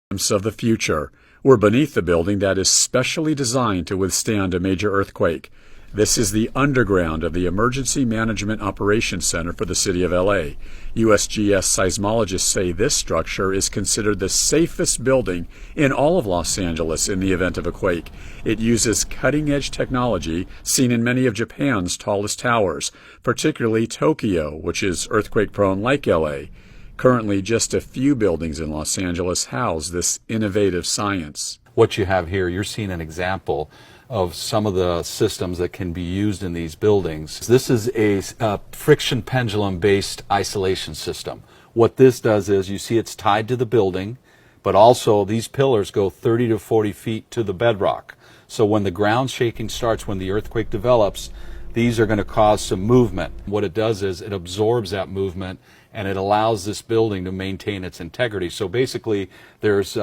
Of the future. We're beneath the building that is specially designed to withstand a major earthquake. This is the underground of the Emergency Management Operations Center for the City of LA. USGS seismologists say this structure is considered the safest building in all of Los Angeles in the event of a quake. It uses cutting-edge technology seen in many of Japan's tallest towers, particularly Tokyo, which is earthquake-prone like LA. Currently, just a few buildings in Los Angeles house this innovative science. What you have here, you're seeing an example of some of the systems that can be used in these buildings. This is a friction pendulum-based isolation system. What this does is, you see it's tied to the building, but also these pillars go 30 to 40 feet to the bedrock. So when the ground shaking starts, when the earthquake develops, these are going to cause some movement. What it does is it absorbs that movement and it allows this building to maintain its integrity. So basically there's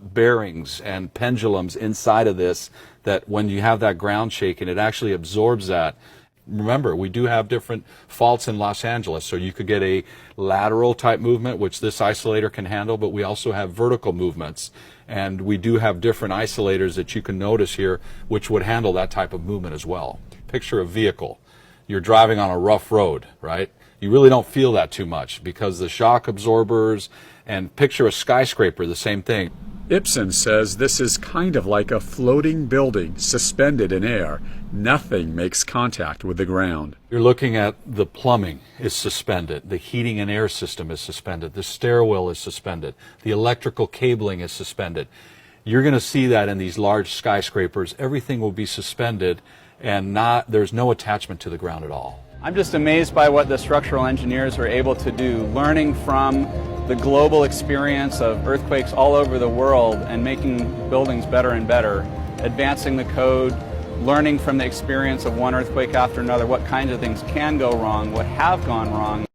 bearings and pendulums inside of this that when you have that ground shaking, it actually absorbs that. Remember, we do have different faults in Los Angeles, so you could get a lateral type movement, which this isolator can handle, but we also have vertical movements. And we do have different isolators that you can notice here, which would handle that type of movement as well. Picture a vehicle. You're driving on a rough road, right? You really don't feel that too much because the shock absorbers, and picture a skyscraper, the same thing. Ibsen says this is kind of like a floating building suspended in air. Nothing makes contact with the ground. You're looking at the plumbing is suspended, the heating and air system is suspended, the stairwell is suspended, the electrical cabling is suspended. You're going to see that in these large skyscrapers. Everything will be suspended and there's no attachment to the ground at all. I'm just amazed by what the structural engineers are able to do, learning from the global experience of earthquakes all over the world and making buildings better and better, advancing the code, learning from the experience of one earthquake after another, what kinds of things can go wrong, what have gone wrong.